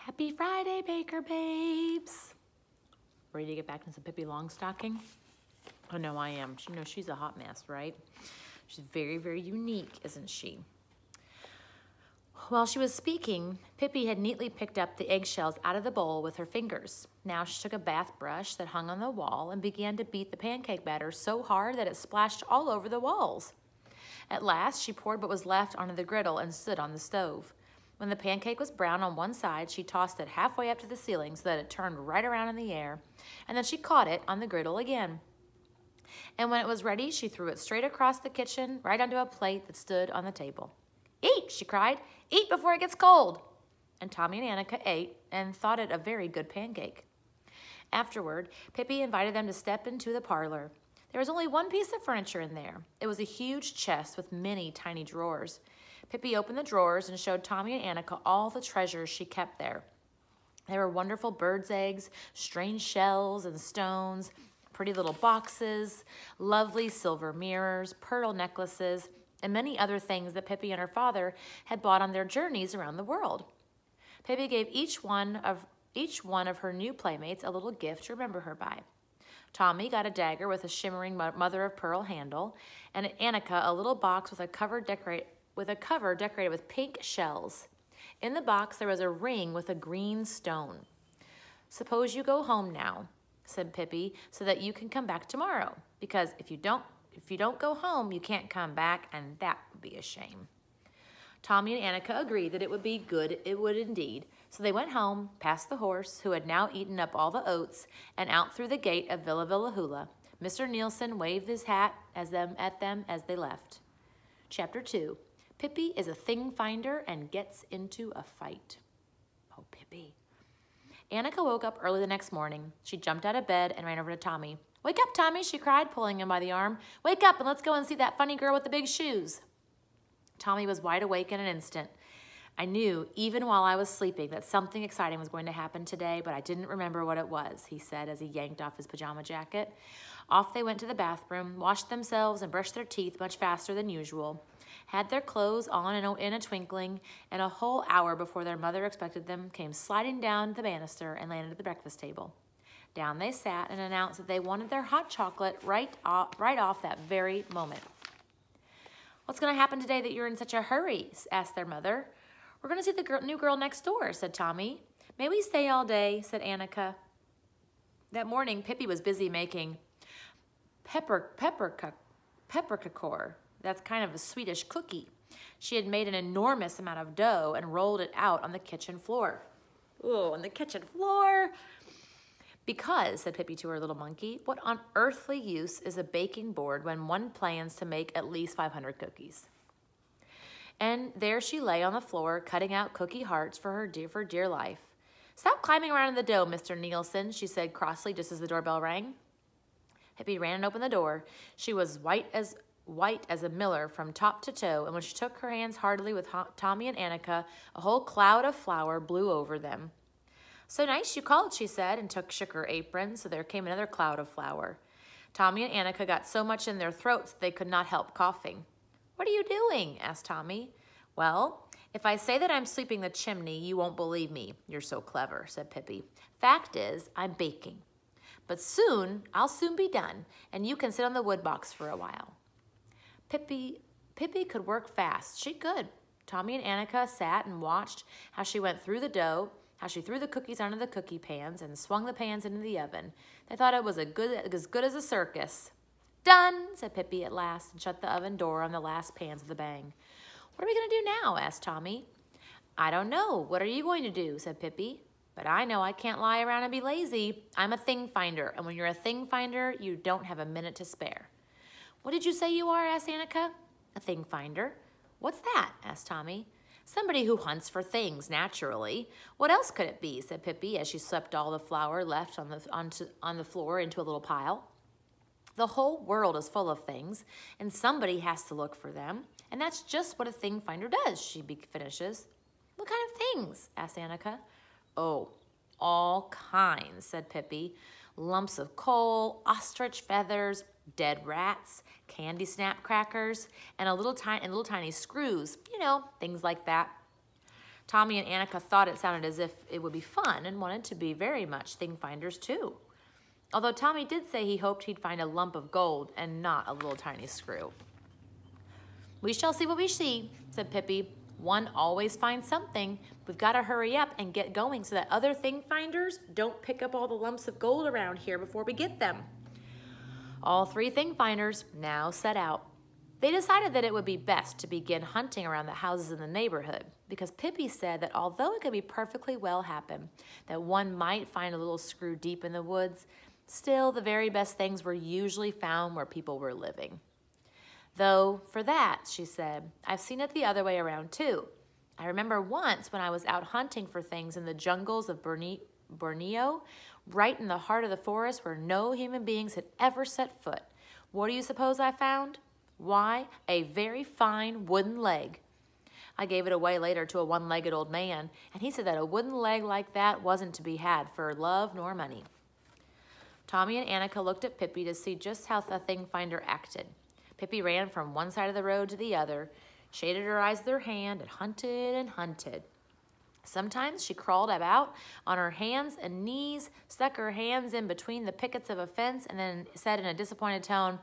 Happy Friday, Baker Babes. Ready to get back into some Pippi Longstocking? Oh, no, I am. You know, she's a hot mess, right? She's very, very unique, isn't she? While she was speaking, Pippi had neatly picked up the eggshells out of the bowl with her fingers. Now she took a bath brush that hung on the wall and began to beat the pancake batter so hard that it splashed all over the walls. At last, she poured what was left onto the griddle and stood on the stove. When the pancake was brown on one side, she tossed it halfway up to the ceiling so that it turned right around in the air, and then she caught it on the griddle again. And when it was ready, she threw it straight across the kitchen, right onto a plate that stood on the table. "Eat," she cried. "Eat before it gets cold." And Tommy and Annika ate and thought it a very good pancake. Afterward, Pippi invited them to step into the parlor. There was only one piece of furniture in there. It was a huge chest with many tiny drawers. Pippi opened the drawers and showed Tommy and Annika all the treasures she kept there. There were wonderful birds' eggs, strange shells and stones, pretty little boxes, lovely silver mirrors, pearl necklaces, and many other things that Pippi and her father had bought on their journeys around the world. Pippi gave each one of her new playmates a little gift to remember her by. Tommy got a dagger with a shimmering mother-of-pearl handle, and Annika a little box with a cover decorated with pink shells. In the box, there was a ring with a green stone. "Suppose you go home now," said Pippi, "so that you can come back tomorrow. Because if you don't go home, you can't come back, and that would be a shame." Tommy and Annika agreed that it would be good, it would indeed. So they went home, past the horse, who had now eaten up all the oats, and out through the gate of Villa Hula. Mr. Nielsen waved his hat at them as they left. Chapter 2. Pippi is a thing finder and gets into a fight. Oh, Pippi. Annika woke up early the next morning. She jumped out of bed and ran over to Tommy. "Wake up, Tommy," she cried, pulling him by the arm. "Wake up and let's go and see that funny girl with the big shoes." Tommy was wide awake in an instant. "I knew, even while I was sleeping, that something exciting was going to happen today, but I didn't remember what it was," he said as he yanked off his pajama jacket. Off they went to the bathroom, washed themselves and brushed their teeth much faster than usual, had their clothes on in a twinkling, and a whole hour before their mother expected them, came sliding down the banister and landed at the breakfast table. Down they sat and announced that they wanted their hot chocolate right off that very moment. "What's going to happen today that you're in such a hurry?" asked their mother. "We're going to see the new girl next door," said Tommy. "May we stay all day?" said Annika. That morning, Pippi was busy making pepperkakor. That's kind of a Swedish cookie. She had made an enormous amount of dough and rolled it out on the kitchen floor. "Oh, on the kitchen floor!" "Because," said Pippi to her little monkey, "what on earthly use is a baking board when one plans to make at least 500 cookies? And there she lay on the floor, cutting out cookie hearts for her dear life. "Stop climbing around in the dough, Mr. Nielsen," she said crossly just as the doorbell rang. Pippi ran and opened the door. She was white as a miller from top to toe, and when she took her hands heartily with Tommy and Annika, a whole cloud of flour blew over them. "So nice you called," she said, and shook her apron, so there came another cloud of flour. Tommy and Annika got so much in their throats that they could not help coughing. "What are you doing?" asked Tommy. "Well, if I say that I'm sweeping the chimney, you won't believe me. You're so clever," said Pippi. "Fact is, I'm baking. But I'll soon be done, and you can sit on the wood box for a while." Pippi could work fast. She could. Tommy and Annika sat and watched how she went through the dough, how she threw the cookies onto the cookie pans and swung the pans into the oven. They thought it was as good as a circus. "Done," said Pippi at last, and shut the oven door on the last pans with a bang. "What are we going to do now?" asked Tommy. "I don't know. What are you going to do?" said Pippi. "But I know I can't lie around and be lazy. I'm a thing finder, and when you're a thing finder, you don't have a minute to spare." "What did you say you are?" asked Annika. "A thing finder." "What's that?" asked Tommy. "Somebody who hunts for things, naturally. What else could it be?" said Pippi as she swept all the flour left on the floor into a little pile. "The whole world is full of things, and somebody has to look for them, and that's just what a thing finder does," she finishes. "What kind of things?" asked Annika. "Oh, all kinds," said Pippi. "Lumps of coal, ostrich feathers, dead rats, candy snap crackers, and little tiny screws, things like that." Tommy and Annika thought it sounded as if it would be fun and wanted to be very much thing finders too. Although Tommy did say he hoped he'd find a lump of gold and not a little tiny screw. "We shall see what we see," said Pippi. "One always finds something. We've got to hurry up and get going so that other thing finders don't pick up all the lumps of gold around here before we get them." All three thing finders now set out. They decided that it would be best to begin hunting around the houses in the neighborhood because Pippi said that although it could be perfectly well happen that one might find a little screw deep in the woods, still the very best things were usually found where people were living. "Though, for that," she said, "I've seen it the other way around too. I remember once when I was out hunting for things in the jungles of Borneo, right in the heart of the forest where no human beings had ever set foot. What do you suppose I found? Why, a very fine wooden leg. I gave it away later to a one-legged old man, and he said that a wooden leg like that wasn't to be had for love nor money." Tommy and Annika looked at Pippi to see just how the thing finder acted. Pippi ran from one side of the road to the other, shaded her eyes with her hand, and hunted and hunted. Sometimes she crawled about on her hands and knees, stuck her hands in between the pickets of a fence, and then said in a disappointed tone,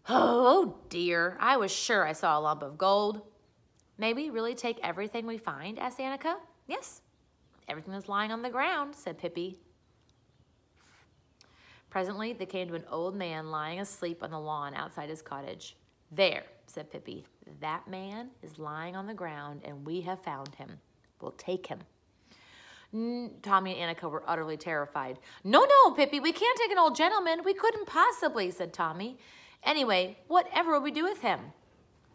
Oh dear, I was sure I saw a lump of gold." "May we really take everything we find?" asked Annika. "Yes, everything that's lying on the ground," said Pippi. Presently, they came to an old man lying asleep on the lawn outside his cottage. "There," said Pippi, "that man is lying on the ground, and we have found him. We'll take him." Tommy and Annika were utterly terrified. "No, no, Pippi, we can't take an old gentleman. We couldn't possibly," said Tommy. "Anyway, whatever would we do with him?"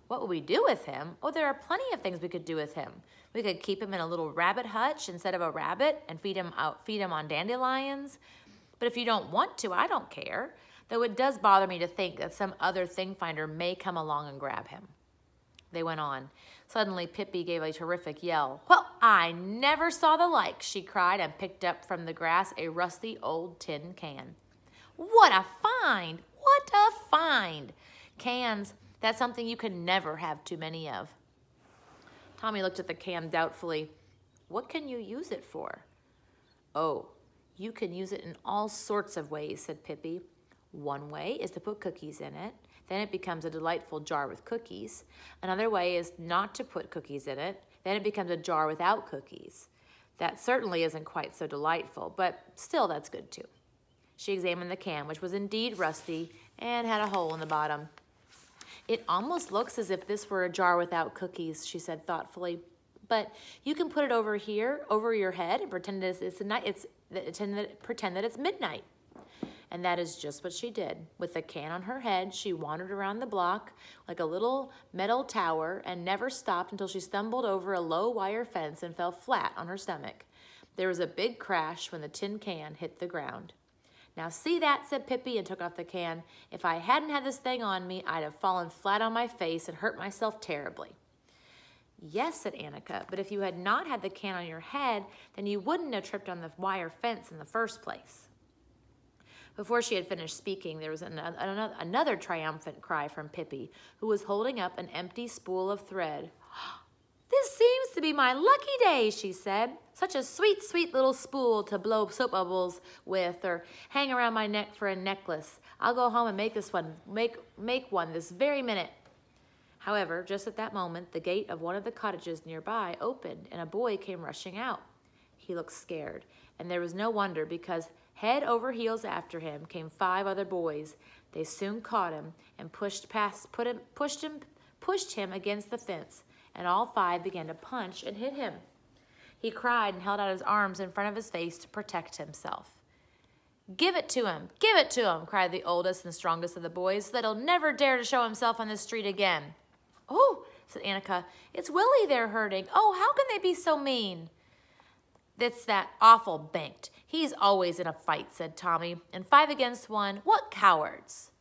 "What would we do with him? Oh, there are plenty of things we could do with him. We could keep him in a little rabbit hutch instead of a rabbit and feed him on dandelions. But if you don't want to, I don't care. Though it does bother me to think that some other thing finder may come along and grab him." They went on. Suddenly, Pippi gave a terrific yell. "Well, I never saw the like," she cried, and picked up from the grass a rusty old tin can. "What a find! What a find! Cans, that's something you can never have too many of." Tommy looked at the can doubtfully. "What can you use it for?" "Oh, you can use it in all sorts of ways," said Pippi. "One way is to put cookies in it. Then it becomes a delightful jar with cookies. Another way is not to put cookies in it. Then it becomes a jar without cookies. That certainly isn't quite so delightful, but still that's good too." She examined the can, which was indeed rusty and had a hole in the bottom. "It almost looks as if this were a jar without cookies," she said thoughtfully. "But you can put it over here, over your head, and pretend that it's midnight." And that is just what she did. With the can on her head, she wandered around the block like a little metal tower and never stopped until she stumbled over a low wire fence and fell flat on her stomach. There was a big crash when the tin can hit the ground. "Now see that," said Pippi, and took off the can. "If I hadn't had this thing on me, I'd have fallen flat on my face and hurt myself terribly." "Yes," said Annika, "but if you had not had the can on your head, then you wouldn't have tripped on the wire fence in the first place." Before she had finished speaking, there was another triumphant cry from Pippi, who was holding up an empty spool of thread. "This seems to be my lucky day," she said. "Such a sweet, sweet little spool to blow soap bubbles with or hang around my neck for a necklace. I'll go home and make one this very minute." However, just at that moment, the gate of one of the cottages nearby opened and a boy came rushing out. He looked scared, and there was no wonder because head over heels after him came 5 other boys. They soon caught him and pushed him against the fence, and all 5 began to punch and hit him. He cried and held out his arms in front of his face to protect himself. "Give it to him! Give it to him!" cried the oldest and strongest of the boys, "so that he'll never dare to show himself on the street again." "Oh," said Annika, "it's Willie they're hurting. Oh, how can they be so mean?" "It's that awful Banked. He's always in a fight," said Tommy. "And 5 against 1. What cowards!"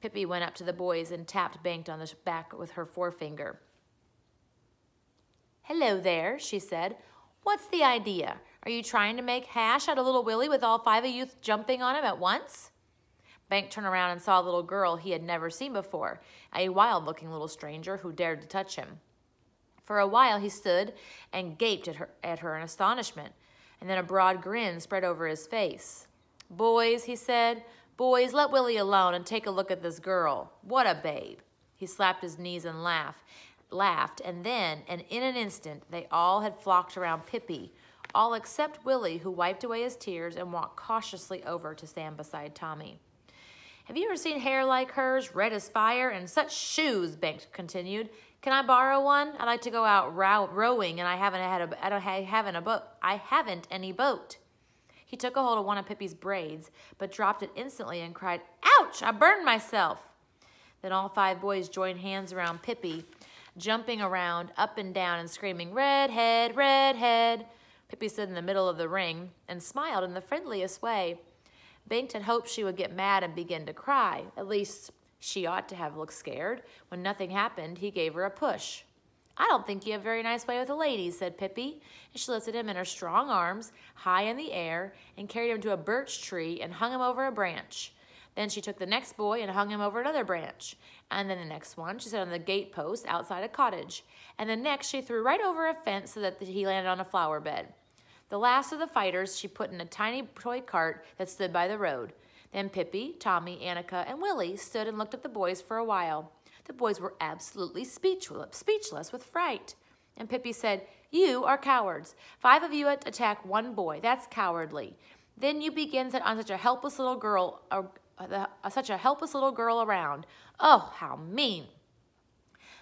Pippi went up to the boys and tapped Banked on the back with her forefinger. "Hello there," she said. "What's the idea? Are you trying to make hash out of little Willie with all 5 of you jumping on him at once?" Bank turned around and saw a little girl he had never seen before, a wild-looking little stranger who dared to touch him. For a while he stood and gaped at her in astonishment, and then a broad grin spread over his face. "Boys," he said, "boys, let Willie alone and take a look at this girl. What a babe." He slapped his knees and laughed, and then, and in an instant, they all had flocked around Pippi, all except Willie, who wiped away his tears and walked cautiously over to stand beside Tommy. "Have you ever seen hair like hers, red as fire, and such shoes?" Banks continued. "Can I borrow one? I'd like to go out rowing, and I haven't any boat." He took a hold of one of Pippi's braids, but dropped it instantly and cried, "Ouch! I burned myself." Then all 5 boys joined hands around Pippi, jumping around up and down and screaming, "Redhead, redhead." Pippi stood in the middle of the ring and smiled in the friendliest way. Banks had hoped she would get mad and begin to cry. At least she ought to have looked scared. When nothing happened, he gave her a push. "I don't think you have a very nice way with the ladies," said Pippi, and she lifted him in her strong arms, high in the air, and carried him to a birch tree and hung him over a branch. Then she took the next boy and hung him over another branch. And then the next one she set on the gate post outside a cottage. And the next she threw right over a fence so that he landed on a flower bed. The last of the fighters she put in a tiny toy cart that stood by the road. Then Pippi, Tommy, Annika, and Willie stood and looked at the boys for a while. The boys were absolutely speechless with fright. And Pippi said, "You are cowards. 5 of you attack 1 boy. That's cowardly. Then you begin on such a helpless little girl around. Oh, how mean."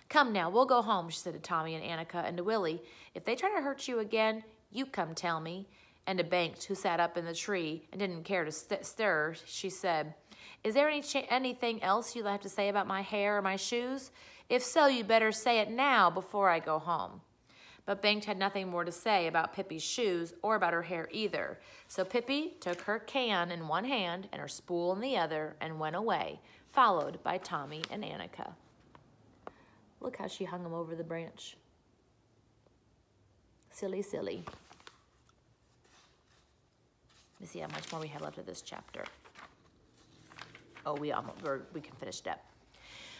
"Come now, we'll go home," she said to Tommy and Annika and to Willie. "If they try to hurt you again, you come tell me." And to Banks, who sat up in the tree and didn't care to stir, she said, "Is there anything else you'd have to say about my hair or my shoes? If so, you'd better say it now before I go home." But Banks had nothing more to say about Pippi's shoes or about her hair either. So Pippi took her can in one hand and her spool in the other and went away, followed by Tommy and Annika. Look how she hung him over the branch. Silly, silly. Let me see how much more we have left of this chapter. Oh, we can finish it up.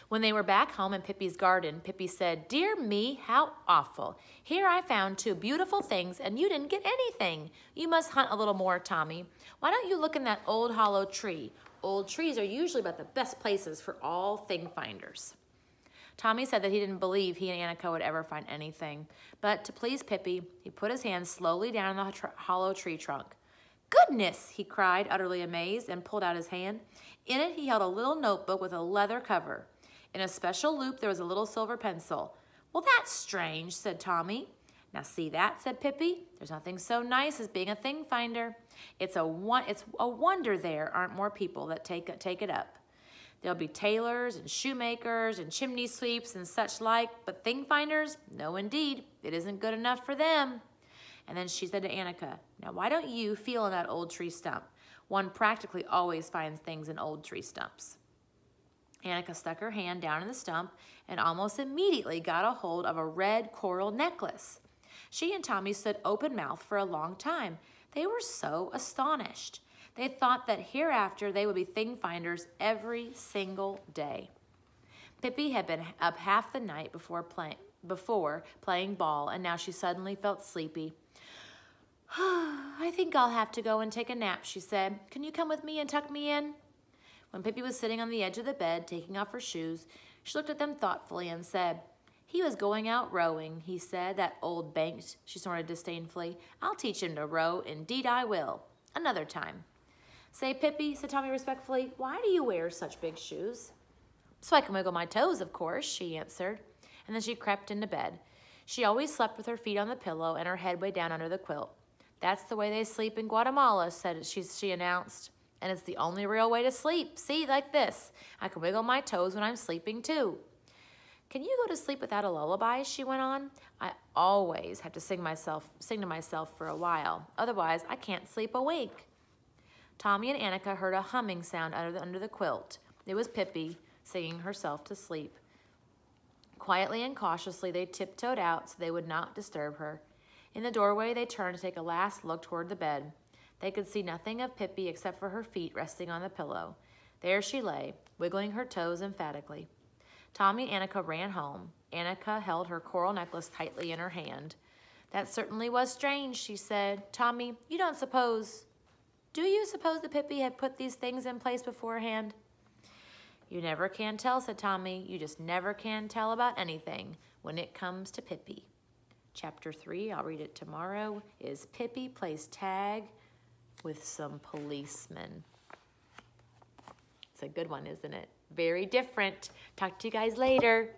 When they were back home in Pippi's garden, Pippi said, "Dear me, how awful. Here I found 2 beautiful things, and you didn't get anything. You must hunt a little more, Tommy. Why don't you look in that old hollow tree? Old trees are usually about the best places for all thing finders." Tommy said that he didn't believe he and Annika would ever find anything, but to please Pippi, he put his hand slowly down in the hollow tree trunk. "Goodness!" he cried, utterly amazed, and pulled out his hand. In it he held a little notebook with a leather cover. In a special loop there was a little silver pencil. "Well, that's strange," said Tommy. "Now see that," said Pippi. "There's nothing so nice as being a thing finder. It's a wonder there aren't more people that take it up. There'll be tailors and shoemakers and chimney sweeps and such like, but thing finders? No, indeed. It isn't good enough for them." And then she said to Annika, "Now why don't you feel in that old tree stump? One practically always finds things in old tree stumps." Annika stuck her hand down in the stump and almost immediately got a hold of a red coral necklace. She and Tommy stood open-mouthed for a long time. They were so astonished. They thought that hereafter they would be thing finders every single day. Pippi had been up half the night before playing ball, and now she suddenly felt sleepy. "I think I'll have to go and take a nap," she said. "Can you come with me and tuck me in?" When Pippi was sitting on the edge of the bed, taking off her shoes, she looked at them thoughtfully and said, "He was going out rowing," he said, "that old Banks," she snorted disdainfully. "I'll teach him to row, indeed I will. Another time." "Say, Pippi," said Tommy respectfully, "why do you wear such big shoes?" "So I can wiggle my toes, of course," she answered. And then she crept into bed. She always slept with her feet on the pillow and her head way down under the quilt. "That's the way they sleep in Guatemala," she announced. "And it's the only real way to sleep. See, like this. I can wiggle my toes when I'm sleeping, too." "Can you go to sleep without a lullaby?" she went on. "I always have to sing to myself for a while. Otherwise, I can't sleep a wink." Tommy and Annika heard a humming sound under the quilt. It was Pippi singing herself to sleep. Quietly and cautiously, they tiptoed out so they would not disturb her. In the doorway, they turned to take a last look toward the bed. They could see nothing of Pippi except for her feet resting on the pillow. There she lay, wiggling her toes emphatically. Tommy and Annika ran home. Annika held her coral necklace tightly in her hand. That certainly was strange, she said. Tommy, do you suppose that Pippi had put these things in place beforehand? You never can tell, said Tommy. You just never can tell about anything when it comes to Pippi. Chapter 3, I'll read it tomorrow, is Pippi plays tag with some policemen. It's a good one, isn't it? Very different. Talk to you guys later.